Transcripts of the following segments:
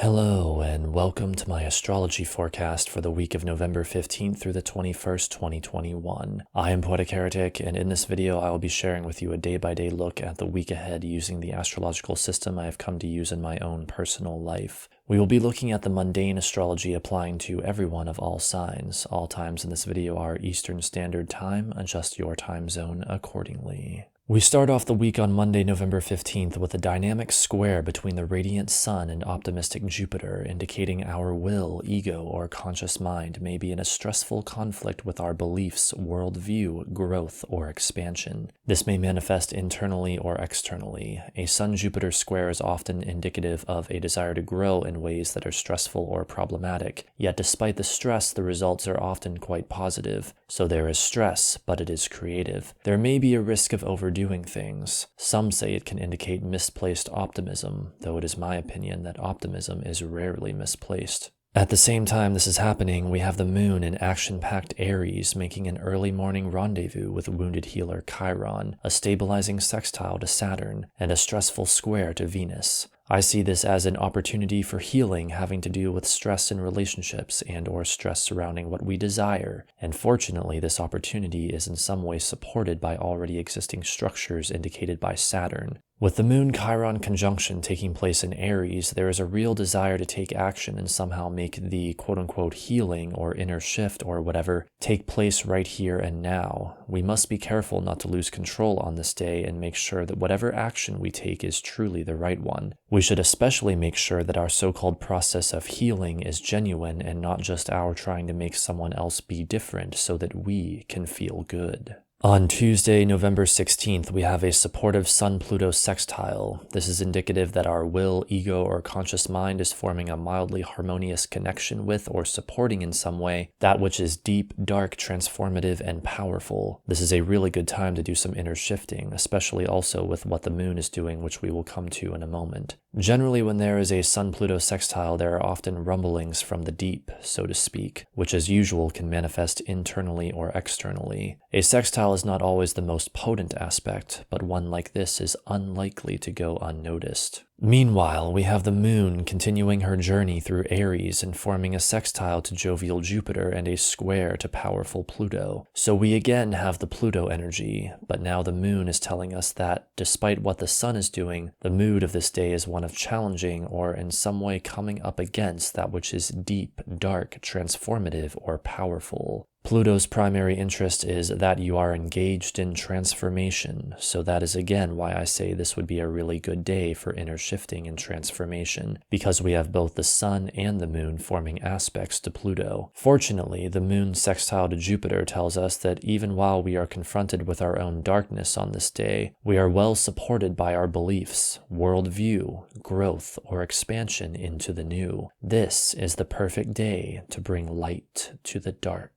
Hello, and welcome to my astrology forecast for the week of November 15th through the 21st, 2021. I am Poetic Heretic, and in this video I will be sharing with you a day-by-day look at the week ahead using the astrological system I have come to use in my own personal life. We will be looking at the mundane astrology applying to everyone of all signs. All times in this video are Eastern Standard Time. Adjust your time zone accordingly. We start off the week on Monday, November 15th with a dynamic square between the radiant sun and optimistic Jupiter, indicating our will, ego, or conscious mind may be in a stressful conflict with our beliefs, worldview, growth, or expansion. This may manifest internally or externally. A Sun-Jupiter square is often indicative of a desire to grow in ways that are stressful or problematic, yet despite the stress, the results are often quite positive. So there is stress, but it is creative. There may be a risk of overdoing things. Some say it can indicate misplaced optimism, though it is my opinion that optimism is rarely misplaced. At the same time this is happening, we have the moon in action-packed Aries making an early morning rendezvous with wounded healer Chiron, a stabilizing sextile to Saturn, and a stressful square to Venus. I see this as an opportunity for healing having to do with stress in relationships and/or stress surrounding what we desire, and fortunately this opportunity is in some way supported by already existing structures indicated by Saturn. With the Moon-Chiron conjunction taking place in Aries, there is a real desire to take action and somehow make the quote-unquote healing or inner shift or whatever take place right here and now. We must be careful not to lose control on this day and make sure that whatever action we take is truly the right one. We should especially make sure that our so-called process of healing is genuine and not just our trying to make someone else be different so that we can feel good. On Tuesday, November 16th, we have a supportive Sun-Pluto sextile. This is indicative that our will, ego, or conscious mind is forming a mildly harmonious connection with or supporting in some way that which is deep, dark, transformative, and powerful. This is a really good time to do some inner shifting, especially also with what the moon is doing, which we will come to in a moment. Generally, when there is a Sun-Pluto sextile, there are often rumblings from the deep, so to speak, which as usual can manifest internally or externally. A sextile is not always the most potent aspect, but one like this is unlikely to go unnoticed. Meanwhile, we have the moon continuing her journey through Aries and forming a sextile to jovial Jupiter and a square to powerful Pluto. So we again have the Pluto energy, but now the moon is telling us that, despite what the sun is doing, the mood of this day is one of challenging or in some way coming up against that which is deep, dark, transformative, or powerful. Pluto's primary interest is that you are engaged in transformation, so that is again why I say this would be a really good day for inner shifting and transformation, because we have both the sun and the moon forming aspects to Pluto. Fortunately, the moon sextile to Jupiter tells us that even while we are confronted with our own darkness on this day, we are well supported by our beliefs, worldview, growth, or expansion into the new. This is the perfect day to bring light to the dark.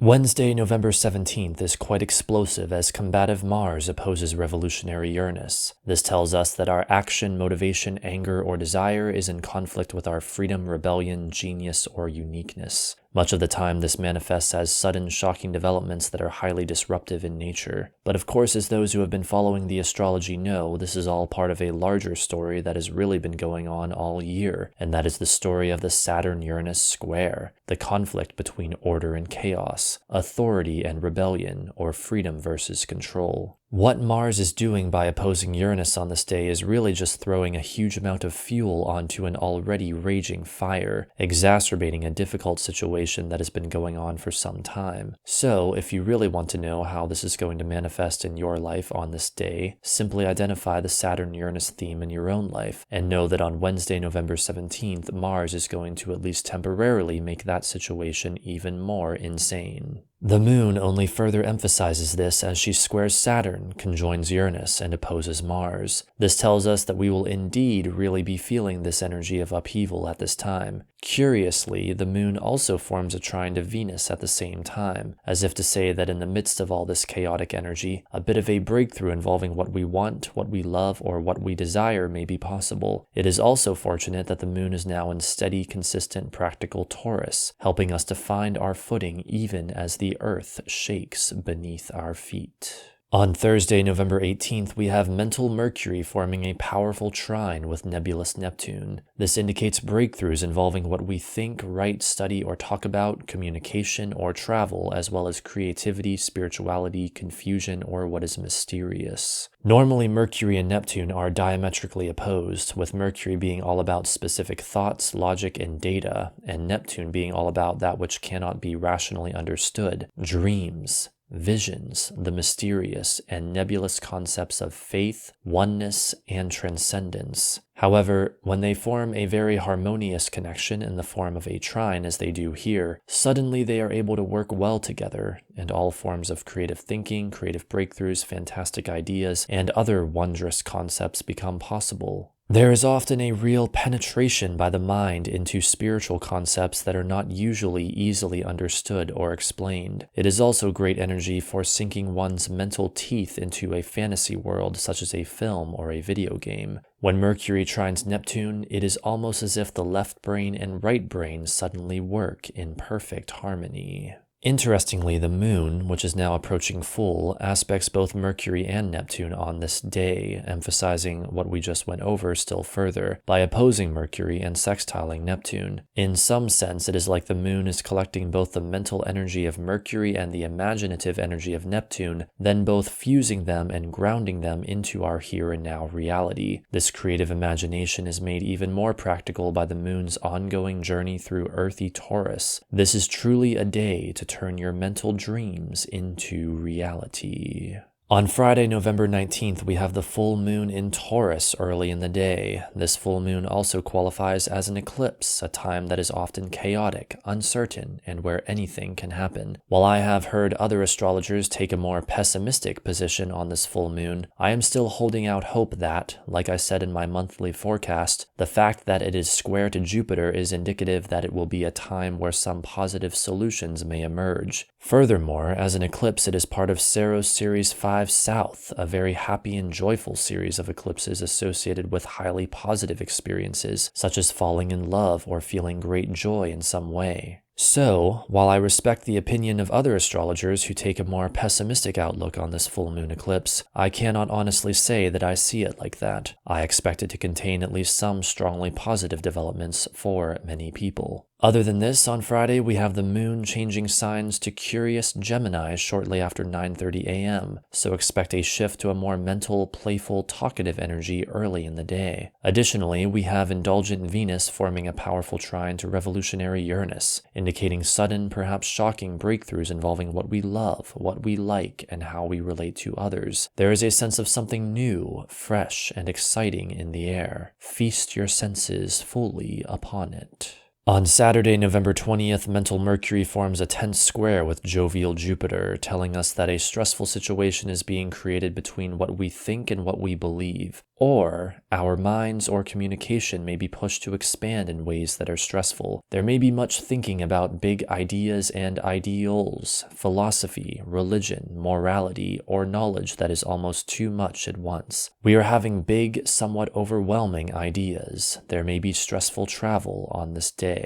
Wednesday, November 17th is quite explosive as combative Mars opposes revolutionary Uranus. This tells us that our action, motivation, anger, or desire is in conflict with our freedom, rebellion, genius, or uniqueness. Much of the time, this manifests as sudden, shocking developments that are highly disruptive in nature. But of course, as those who have been following the astrology know, this is all part of a larger story that has really been going on all year, and that is the story of the Saturn-Uranus square, the conflict between order and chaos, authority and rebellion, or freedom versus control. What Mars is doing by opposing Uranus on this day is really just throwing a huge amount of fuel onto an already raging fire, exacerbating a difficult situation that has been going on for some time. So, if you really want to know how this is going to manifest in your life on this day, simply identify the Saturn-Uranus theme in your own life, and know that on Wednesday, November 17th, Mars is going to at least temporarily make that situation even more insane. The moon only further emphasizes this as she squares Saturn, conjoins Uranus, and opposes Mars. This tells us that we will indeed really be feeling this energy of upheaval at this time. Curiously, the moon also forms a trine to Venus at the same time, as if to say that in the midst of all this chaotic energy, a bit of a breakthrough involving what we want, what we love, or what we desire may be possible. It is also fortunate that the moon is now in steady, consistent, practical Taurus, helping us to find our footing even as the earth shakes beneath our feet. On Thursday, November 18th, we have mental Mercury forming a powerful trine with nebulous Neptune. This indicates breakthroughs involving what we think, write, study, or talk about, communication, or travel, as well as creativity, spirituality, confusion, or what is mysterious. Normally, Mercury and Neptune are diametrically opposed, with Mercury being all about specific thoughts, logic, and data, and Neptune being all about that which cannot be rationally understood, dreams, visions, the mysterious, and nebulous concepts of faith, oneness, and transcendence. However, when they form a very harmonious connection in the form of a trine, as they do here, suddenly they are able to work well together, and all forms of creative thinking, creative breakthroughs, fantastic ideas, and other wondrous concepts become possible. There is often a real penetration by the mind into spiritual concepts that are not usually easily understood or explained. It is also great energy for sinking one's mental teeth into a fantasy world such as a film or a video game. When Mercury trines Neptune, it is almost as if the left brain and right brain suddenly work in perfect harmony. Interestingly, the moon, which is now approaching full, aspects both Mercury and Neptune on this day, emphasizing what we just went over still further, by opposing Mercury and sextiling Neptune. In some sense, it is like the moon is collecting both the mental energy of Mercury and the imaginative energy of Neptune, then both fusing them and grounding them into our here and now reality. This creative imagination is made even more practical by the moon's ongoing journey through earthy Taurus. This is truly a day to turn your mental dreams into reality. On Friday, November 19th, we have the full moon in Taurus early in the day. This full moon also qualifies as an eclipse, a time that is often chaotic, uncertain, and where anything can happen. While I have heard other astrologers take a more pessimistic position on this full moon, I am still holding out hope that, like I said in my monthly forecast, the fact that it is square to Jupiter is indicative that it will be a time where some positive solutions may emerge. Furthermore, as an eclipse, it is part of Saros Series 5 South, a very happy and joyful series of eclipses associated with highly positive experiences, such as falling in love or feeling great joy in some way. So, while I respect the opinion of other astrologers who take a more pessimistic outlook on this full moon eclipse, I cannot honestly say that I see it like that. I expect it to contain at least some strongly positive developments for many people. Other than this, on Friday, we have the moon changing signs to curious Gemini shortly after 9:30 a.m., so expect a shift to a more mental, playful, talkative energy early in the day. Additionally, we have indulgent Venus forming a powerful trine to revolutionary Uranus, indicating sudden, perhaps shocking breakthroughs involving what we love, what we like, and how we relate to others. There is a sense of something new, fresh, and exciting in the air. Feast your senses fully upon it. On Saturday, November 20th, mental Mercury forms a tense square with jovial Jupiter, telling us that a stressful situation is being created between what we think and what we believe. Or, our minds or communication may be pushed to expand in ways that are stressful. There may be much thinking about big ideas and ideals, philosophy, religion, morality, or knowledge that is almost too much at once. We are having big, somewhat overwhelming ideas. There may be stressful travel on this day.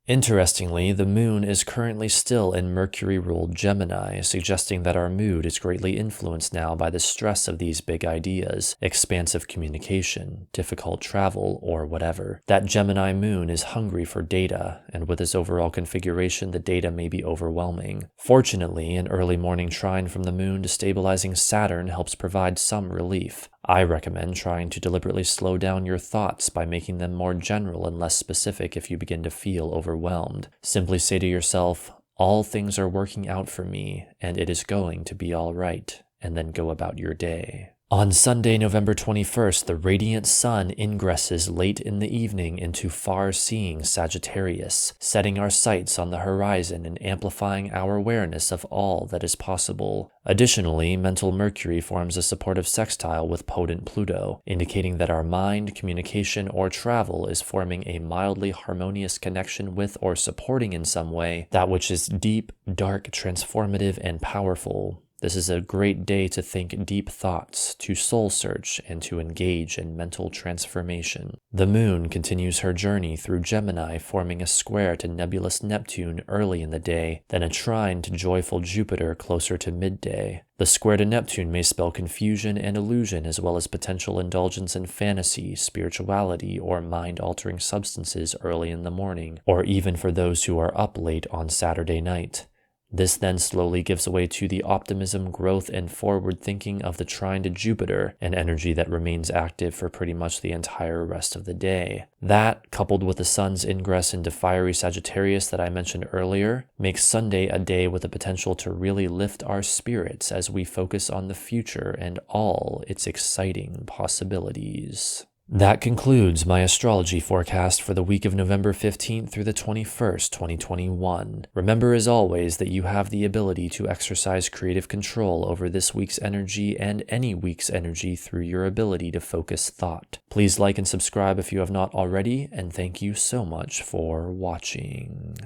Interestingly, the moon is currently still in Mercury-ruled Gemini, suggesting that our mood is greatly influenced now by the stress of these big ideas, expansive communication, difficult travel, or whatever. That Gemini moon is hungry for data, and with this overall configuration, the data may be overwhelming. Fortunately, an early morning trine from the moon to stabilizing Saturn helps provide some relief. I recommend trying to deliberately slow down your thoughts by making them more general and less specific if you begin to feel overwhelmed. Simply say to yourself, "All things are working out for me, and it is going to be all right," and then go about your day. On Sunday, November 21st, the radiant sun ingresses late in the evening into far-seeing Sagittarius, setting our sights on the horizon and amplifying our awareness of all that is possible. Additionally, mental Mercury forms a supportive sextile with potent Pluto, indicating that our mind, communication, or travel is forming a mildly harmonious connection with or supporting in some way that which is deep, dark, transformative, and powerful. This is a great day to think deep thoughts, to soul search, and to engage in mental transformation. The moon continues her journey through Gemini, forming a square to nebulous Neptune early in the day, then a trine to joyful Jupiter closer to midday. The square to Neptune may spell confusion and illusion, as well as potential indulgence in fantasy, spirituality, or mind-altering substances early in the morning, or even for those who are up late on Saturday night. This then slowly gives way to the optimism, growth, and forward thinking of the trine to Jupiter, an energy that remains active for pretty much the entire rest of the day. That, coupled with the sun's ingress into fiery Sagittarius that I mentioned earlier, makes Sunday a day with the potential to really lift our spirits as we focus on the future and all its exciting possibilities. That concludes my astrology forecast for the week of November 15th through the 21st, 2021. Remember, as always, that you have the ability to exercise creative control over this week's energy and any week's energy through your ability to focus thought. Please like and subscribe if you have not already, and thank you so much for watching.